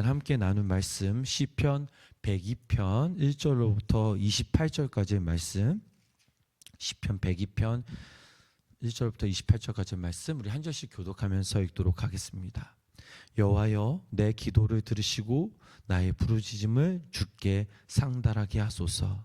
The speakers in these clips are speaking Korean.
함께 나눈 말씀 시편 102편 1절로부터 28절까지의 말씀, 시편 102편 1절부터 28절까지의 말씀 우리 한 절씩 교독하면서 읽도록 하겠습니다. 여호와여, 내 기도를 들으시고 나의 부르짖음을 주께 상달하게 하소서.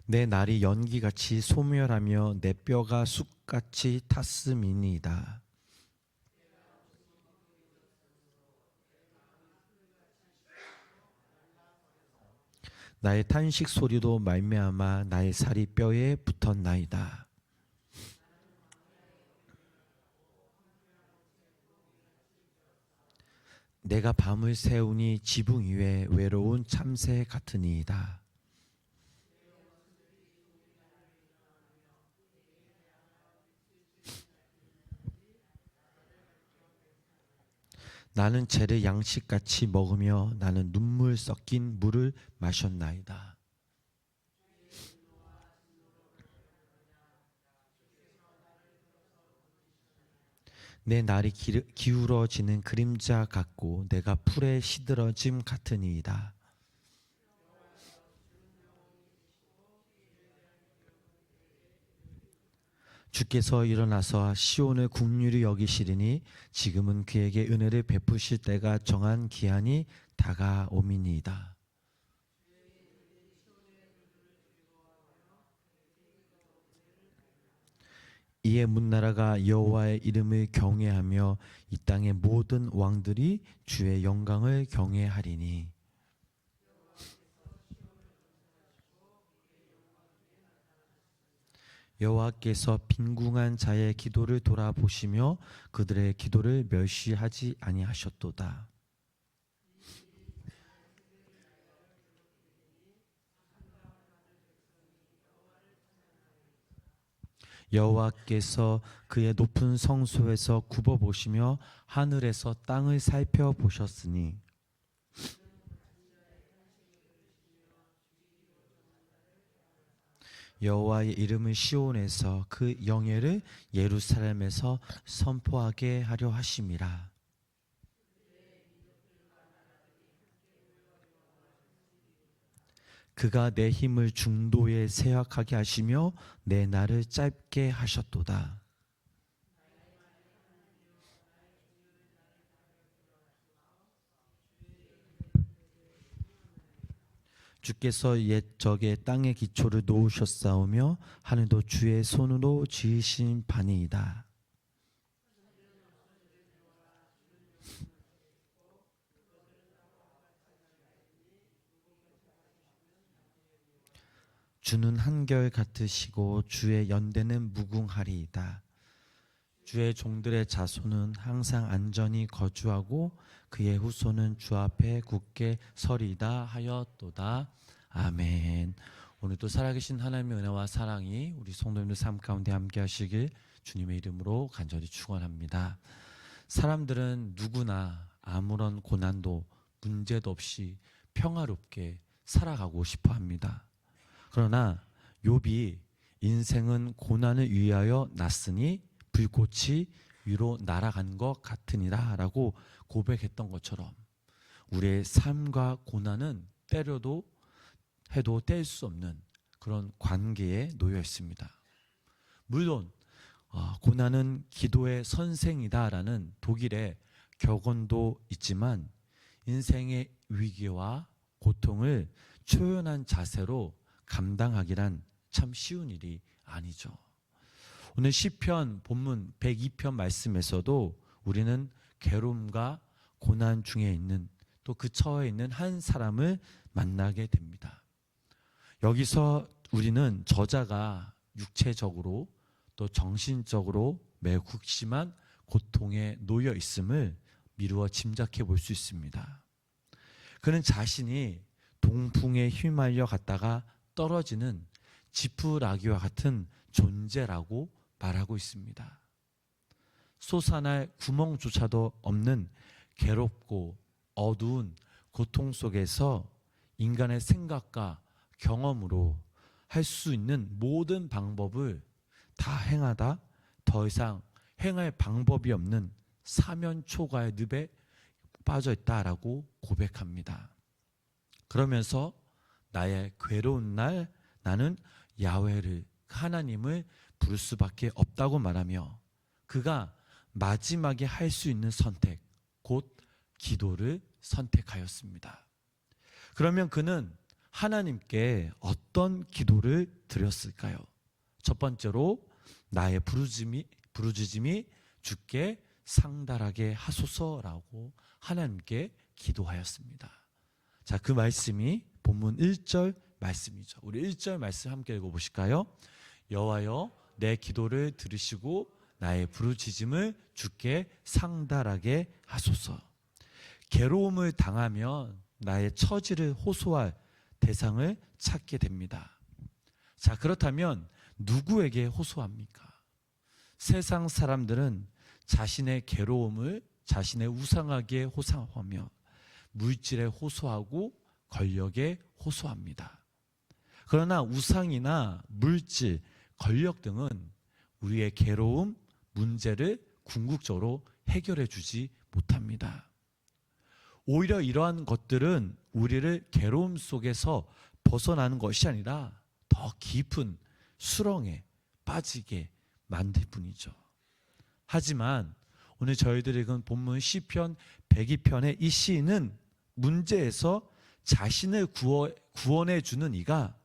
내 날이 연기같이 소멸하며 내 뼈가 쑥같이 탔음이니이다. 나의 탄식 소리도 말미암아 나의 살이 뼈에 붙었나이다. 내가 밤을 새우니 지붕 위에 외로운 참새 같으니이다. 나는 재를 양식같이 먹으며 나는 눈물 섞인 물을 마셨나이다. 내 날이 기울어지는 그림자 같고 내가 풀에 시들어짐 같으니이다. 주께서 일어나서 시온을 긍휼히 여기시리니 지금은 그에게 은혜를 베푸실 때가 정한 기한이 다가옴이니이다. 이에 문나라가 여호와의 이름을 경외하며 이 땅의 모든 왕들이 주의 영광을 경외하리니 여호와께서 빈궁한 자의 기도를 돌아보시며 그들의 기도를 멸시하지 아니하셨도다. 여호와께서 그의 높은 성소에서 굽어보시며 하늘에서 땅을 살펴보셨으니 여호와의 이름을 시온에서 그 영예를 예루살렘에서 선포하게 하려 하심이라. 그가 내 힘을 중도에 쇠약하게 하시며 내 날을 짧게 하셨도다. 주께서 옛적에 땅의 기초를 놓으셨사오며 하늘도 주의 손으로 지으신 바니이다. 주는 한결 같으시고 주의 연대는 무궁하리이다. 주의 종들의 자손은 항상 안전히 거주하고 그의 후손은 주 앞에 굳게 서리이다 하였도다. 아멘. 오늘도 살아계신 하나님의 은혜와 사랑이 우리 성도님들 삶 가운데 함께 하시길 주님의 이름으로 간절히 축원합니다. 사람들은 누구나 아무런 고난도 문제도 없이 평화롭게 살아가고 싶어 합니다. 그러나 욥이 인생은 고난을 위하여 났으니 불꽃이 위로 날아간 것 같으니라 라고 고백했던 것처럼 우리의 삶과 고난은 때려도 해도 뗄 수 없는 그런 관계에 놓여 있습니다. 물론 고난은 기도의 선생이다라는 독일의 격언도 있지만 인생의 위기와 고통을 초연한 자세로 감당하기란 참 쉬운 일이 아니죠. 오늘 시편 본문 102편 말씀에서도 우리는 괴로움과 고난 중에 있는 또 그 처해 있는 한 사람을 만나게 됩니다. 여기서 우리는 저자가 육체적으로 또 정신적으로 매우 극심한 고통에 놓여 있음을 미루어 짐작해 볼 수 있습니다. 그는 자신이 동풍에 휘말려 갔다가 떨어지는 지푸라기와 같은 존재라고 말하고 있습니다. 솟아날 구멍조차도 없는 괴롭고 어두운 고통 속에서 인간의 생각과 경험으로 할 수 있는 모든 방법을 다 행하다 더 이상 행할 방법이 없는 사면초가의 늪에 빠져 있다라고 고백합니다. 그러면서 나의 괴로운 날 나는 야훼를 하나님을 부를 수밖에 없다고 말하며 그가 마지막에 할 수 있는 선택 곧 기도를 선택하였습니다. 그러면 그는 하나님께 어떤 기도를 드렸을까요? 첫 번째로 나의 부르짖음이 주께 상달하게 하소서라고 하나님께 기도하였습니다. 자, 그 말씀이 본문 1절 말씀이죠. 우리 1절 말씀 함께 읽어보실까요? 여호와여 내 기도를 들으시고 나의 부르짖음을 주께 상달하게 하소서. 괴로움을 당하면 나의 처지를 호소할 대상을 찾게 됩니다. 자, 그렇다면 누구에게 호소합니까? 세상 사람들은 자신의 괴로움을 자신의 우상에게 호소하며 물질에 호소하고 권력에 호소합니다. 그러나 우상이나 물질, 권력 등은 우리의 괴로움, 문제를 궁극적으로 해결해 주지 못합니다. 오히려 이러한 것들은 우리를 괴로움 속에서 벗어나는 것이 아니라 더 깊은 수렁에 빠지게 만들 뿐이죠. 하지만 오늘 저희들이 읽은 본문 시편 102편의 이 시인은 문제에서 자신을 구원해 주는 이가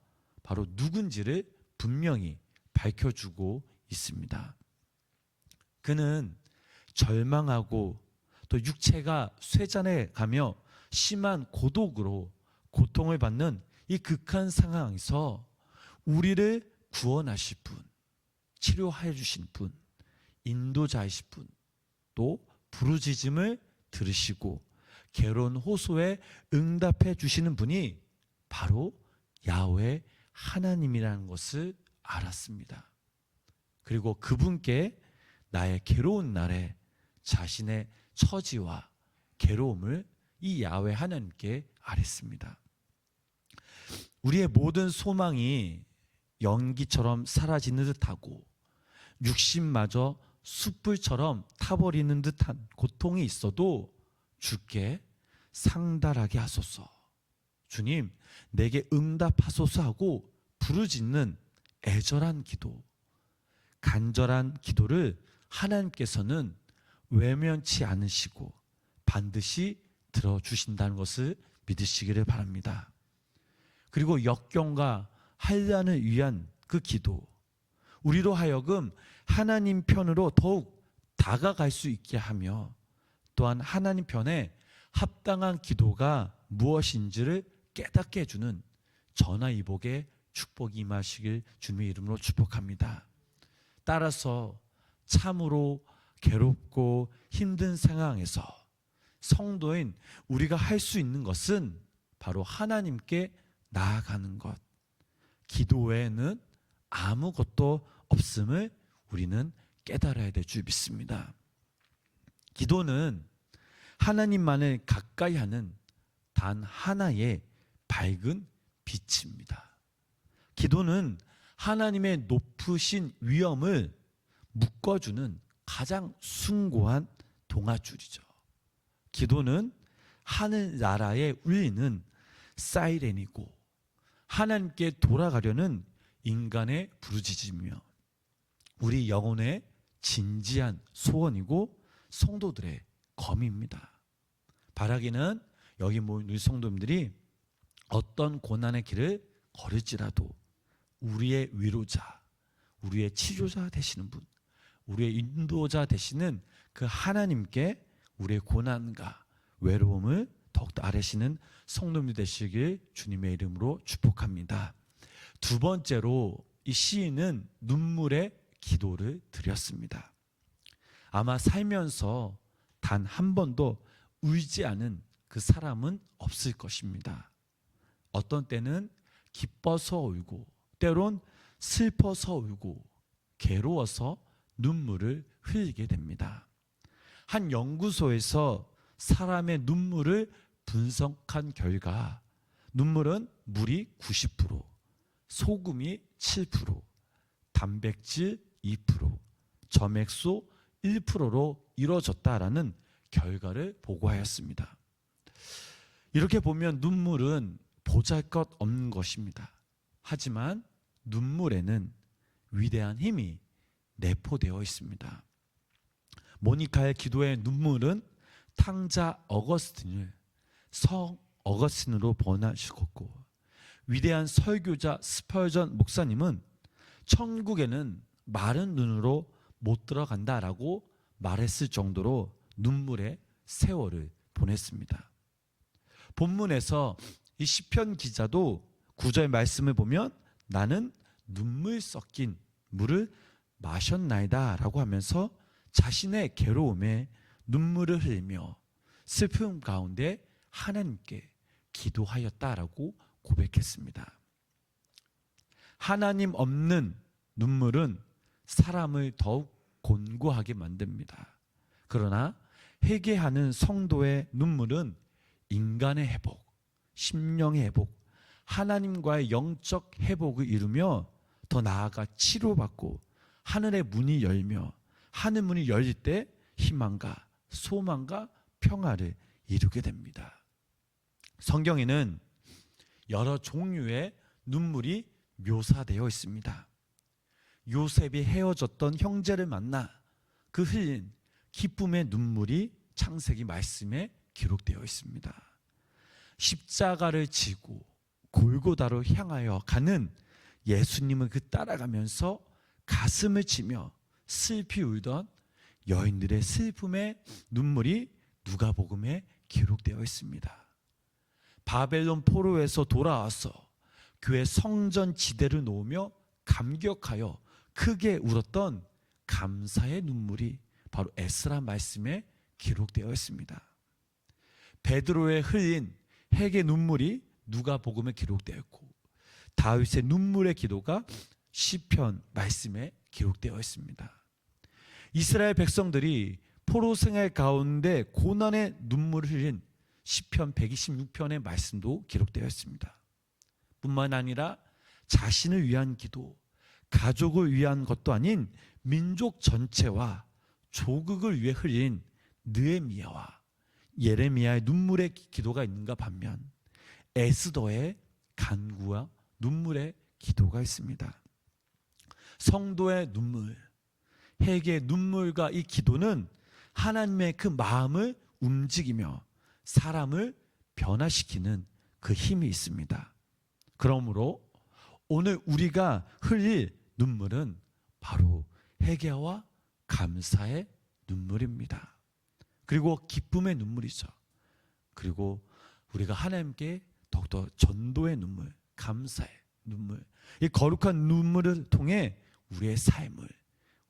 바로 누군지를 분명히 밝혀주고 있습니다. 그는 절망하고 또 육체가 쇠잔해 가며 심한 고독으로 고통을 받는 이 극한 상황에서 우리를 구원하실 분, 치료해 주신 분, 인도자이신 분, 또 부르짖음을 들으시고 괴로운 호소에 응답해 주시는 분이 바로 야훼 하나님이라는 것을 알았습니다. 그리고 그분께 나의 괴로운 날에 자신의 처지와 괴로움을 이 야훼 하나님께 아뢰습니다. 우리의 모든 소망이 연기처럼 사라지는 듯하고 육신마저 숯불처럼 타버리는 듯한 고통이 있어도 주께 상달하게 하소서. 주님, 내게 응답하소서 하고 부르짖는 애절한 기도, 간절한 기도를 하나님께서는 외면치 않으시고 반드시 들어주신다는 것을 믿으시기를 바랍니다. 그리고 역경과 한란을 위한 그 기도, 우리로 하여금 하나님 편으로 더욱 다가갈 수 있게 하며 또한 하나님 편에 합당한 기도가 무엇인지를 깨닫게 해주는 전화위복의 축복이 임하시길 주님의 이름으로 축복합니다. 따라서 참으로 괴롭고 힘든 상황에서 성도인 우리가 할 수 있는 것은 바로 하나님께 나아가는 것, 기도 외에는 아무것도 없음을 우리는 깨달아야 될 줄 믿습니다. 기도는 하나님만을 가까이 하는 단 하나의 밝은 빛입니다. 기도는 하나님의 높으신 위엄을 묶어주는 가장 숭고한 동아줄이죠. 기도는 하늘나라에 울리는 사이렌이고 하나님께 돌아가려는 인간의 부르짖음이며 우리 영혼의 진지한 소원이고 성도들의 검입니다. 바라기는 여기 모인 우리 성도님들이 어떤 고난의 길을 걸을지라도 우리의 위로자, 우리의 치료자 되시는 분, 우리의 인도자 되시는 그 하나님께 우리의 고난과 외로움을 더욱더 아뢰시는 성도님 되시길 주님의 이름으로 축복합니다. 두 번째로 이 시인은 눈물의 기도를 드렸습니다. 아마 살면서 단 한 번도 울지 않은 그 사람은 없을 것입니다. 어떤 때는 기뻐서 울고 때론 슬퍼서 울고 괴로워서 눈물을 흘리게 됩니다. 한 연구소에서 사람의 눈물을 분석한 결과 눈물은 물이 90%, 소금이 7%, 단백질 2%, 점액소 1%로 이루어졌다라는 결과를 보고하였습니다. 이렇게 보면 눈물은 보잘것없는 것입니다. 하지만 눈물에는 위대한 힘이 내포되어 있습니다. 모니카의 기도의 눈물은 탕자 어거스틴을 성 어거스틴으로 번화시켰고, 위대한 설교자 스펄전 목사님은 천국에는 마른 눈으로 못 들어간다라고 말했을 정도로 눈물의 세월을 보냈습니다. 본문에서 이 시편 기자도 9절 말씀을 보면 나는 눈물 섞인 물을 마셨나이다 라고 하면서 자신의 괴로움에 눈물을 흘리며 슬픔 가운데 하나님께 기도하였다라고 고백했습니다. 하나님 없는 눈물은 사람을 더욱 곤고하게 만듭니다. 그러나 회개하는 성도의 눈물은 인간의 회복, 심령의 회복, 하나님과의 영적 회복을 이루며 더 나아가 치료받고 하늘의 문이 열며 하늘 문이 열릴 때 희망과 소망과 평화를 이루게 됩니다. 성경에는 여러 종류의 눈물이 묘사되어 있습니다. 요셉이 헤어졌던 형제를 만나 그 흘린 기쁨의 눈물이 창세기 말씀에 기록되어 있습니다. 십자가를 지고 골고다로 향하여 가는 예수님을 따라가면서 가슴을 치며 슬피 울던 여인들의 슬픔의 눈물이 누가복음에 기록되어 있습니다. 바벨론 포로에서 돌아와서 교회 성전 지대를 놓으며 감격하여 크게 울었던 감사의 눈물이 바로 에스라 말씀에 기록되어 있습니다. 베드로의 흘린 회개 눈물이 누가복음에 기록되어 있고, 다윗의 눈물의 기도가 시편 말씀에 기록되어 있습니다. 이스라엘 백성들이 포로 생활 가운데 고난의 눈물을 흘린 시편 126편의 말씀도 기록되어 있습니다. 뿐만 아니라 자신을 위한 기도, 가족을 위한 것도 아닌 민족 전체와 조국을 위해 흘린 느헤미야와 예레미야의 눈물의 기도가 있는가 반면 에스더의 간구와 눈물의 기도가 있습니다. 성도의 눈물, 회개의 눈물과 이 기도는 하나님의 그 마음을 움직이며 사람을 변화시키는 그 힘이 있습니다. 그러므로 오늘 우리가 흘릴 눈물은 바로 회개와 감사의 눈물입니다. 그리고 기쁨의 눈물이죠. 그리고 우리가 하나님께 더욱더 전도의 눈물, 감사의 눈물, 이 거룩한 눈물을 통해 우리의 삶을,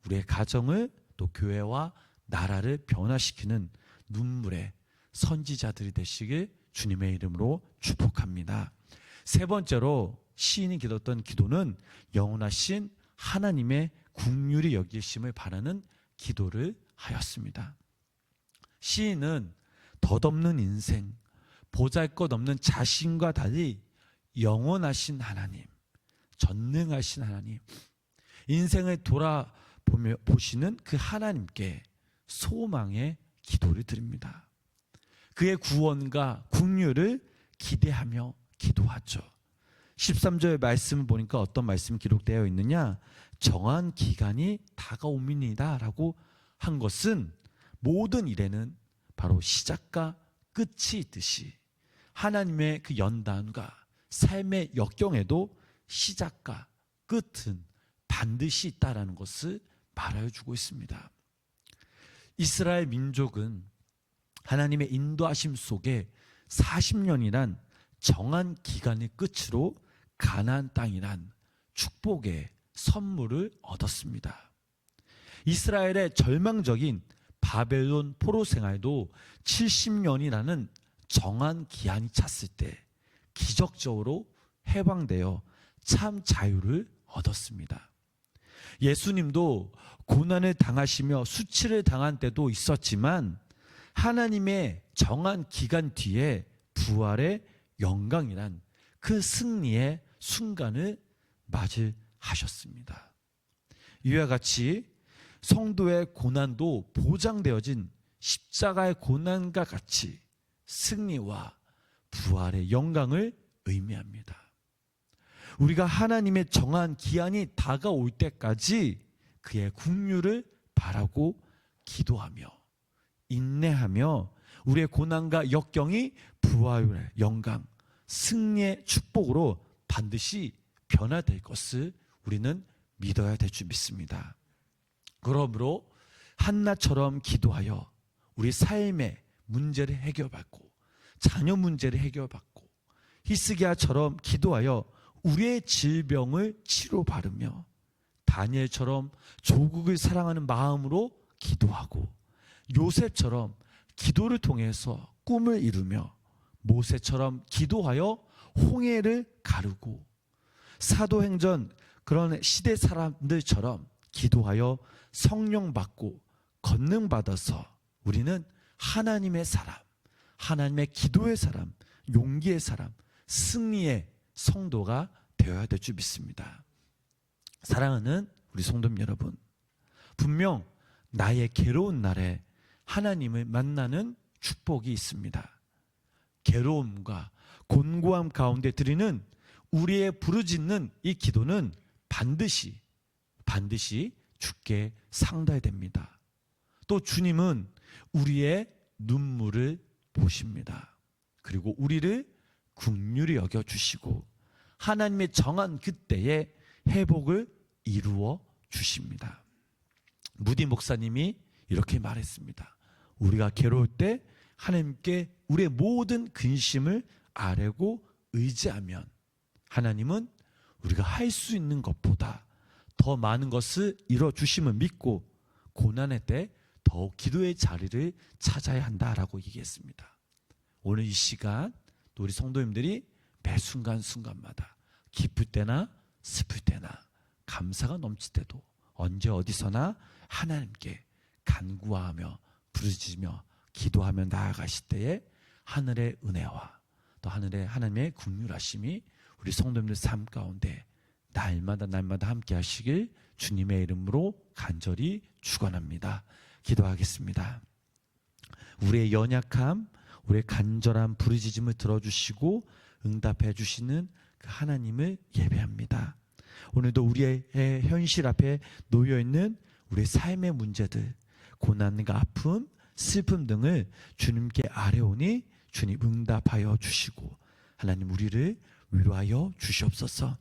우리의 가정을, 또 교회와 나라를 변화시키는 눈물의 선지자들이 되시길 주님의 이름으로 축복합니다. 세 번째로 시인이 기도했던 기도는 영원하신 하나님의 긍휼히 여기심을 바라는 기도를 하였습니다. 시인은 덧없는 인생, 보잘것없는 자신과 달리 영원하신 하나님, 전능하신 하나님, 인생을 돌아보시는 그 하나님께 소망의 기도를 드립니다. 그의 구원과 긍휼을 기대하며 기도하죠. 13절 말씀을 보니까 어떤 말씀이 기록되어 있느냐? 정한 기간이 다가옵니다 라고 한 것은 모든 일에는 바로 시작과 끝이 있듯이 하나님의 그 연단과 삶의 역경에도 시작과 끝은 반드시 있다라는 것을 말해주고 있습니다. 이스라엘 민족은 하나님의 인도하심 속에 40년이란 정한 기간의 끝으로 가나안 땅이란 축복의 선물을 얻었습니다. 이스라엘의 절망적인 바벨론 포로 생활도 70년이라는 정한 기한이 찼을 때 기적적으로 해방되어 참 자유를 얻었습니다. 예수님도 고난을 당하시며 수치를 당한 때도 있었지만 하나님의 정한 기간 뒤에 부활의 영광이란 그 승리의 순간을 맞이하셨습니다. 이와 같이 성도의 고난도 보장되어진 십자가의 고난과 같이 승리와 부활의 영광을 의미합니다. 우리가 하나님의 정한 기한이 다가올 때까지 그의 긍휼을 바라고 기도하며 인내하며 우리의 고난과 역경이 부활의 영광, 승리의 축복으로 반드시 변화될 것을 우리는 믿어야 될 줄 믿습니다. 그러므로 한나처럼 기도하여 우리 삶의 문제를 해결받고 자녀 문제를 해결받고 히스기야처럼 기도하여 우리의 질병을 치료받으며 다니엘처럼 조국을 사랑하는 마음으로 기도하고 요셉처럼 기도를 통해서 꿈을 이루며 모세처럼 기도하여 홍해를 가르고 사도행전 그런 시대 사람들처럼 기도하여 성령 받고 권능 받아서 우리는 하나님의 사람, 하나님의 기도의 사람, 용기의 사람, 승리의 성도가 되어야 될 줄 믿습니다. 사랑하는 우리 성도님 여러분, 분명 나의 괴로운 날에 하나님을 만나는 축복이 있습니다. 괴로움과 곤고함 가운데 드리는 우리의 부르짖는 이 기도는 반드시 주께 상달해야 됩니다. 또 주님은 우리의 눈물을 보십니다. 그리고 우리를 긍휼히 여겨주시고 하나님의 정한 그때에 회복을 이루어 주십니다. 무디 목사님이 이렇게 말했습니다. 우리가 괴로울 때 하나님께 우리의 모든 근심을 아뢰고 의지하면 하나님은 우리가 할 수 있는 것보다 더 많은 것을 이뤄주심을 믿고 고난의 때 더욱 기도의 자리를 찾아야 한다라고 얘기했습니다. 오늘 이 시간 또 우리 성도님들이 매 순간순간마다 기쁠 때나 슬플 때나 감사가 넘칠 때도 언제 어디서나 하나님께 간구하며 부르짖으며 기도하며 나아가실 때에 하늘의 은혜와 또 하나님의 긍휼하심이 우리 성도님들 삶 가운데 날마다 함께 하시길 주님의 이름으로 간절히 축원합니다. 기도하겠습니다. 우리의 연약함, 우리의 간절한 부르짖음을 들어주시고 응답해 주시는 그 하나님을 예배합니다. 오늘도 우리의 현실 앞에 놓여있는 우리의 삶의 문제들, 고난과 아픔, 슬픔 등을 주님께 아뢰오니 주님 응답하여 주시고 하나님 우리를 위로하여 주시옵소서.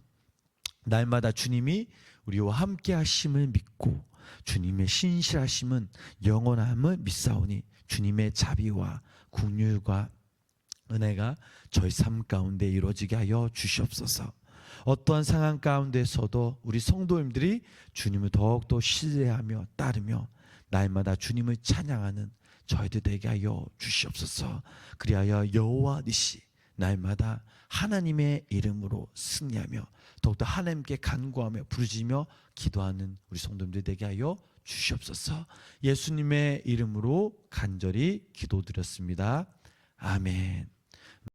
날마다 주님이 우리와 함께 하심을 믿고 주님의 신실하심은 영원함을 믿사오니 주님의 자비와 긍휼과 은혜가 저희 삶 가운데 이루어지게 하여 주시옵소서. 어떠한 상황 가운데서도 우리 성도님들이 주님을 더욱더 신뢰하며 따르며 날마다 주님을 찬양하는 저희들 되게 하여 주시옵소서. 그리하여 여호와 니시 날마다 하나님의 이름으로 승리하며 더욱더 하나님께 간구하며 부르짖으며 기도하는 우리 성도님들 되게 하여 주시옵소서. 예수님의 이름으로 간절히 기도드렸습니다. 아멘.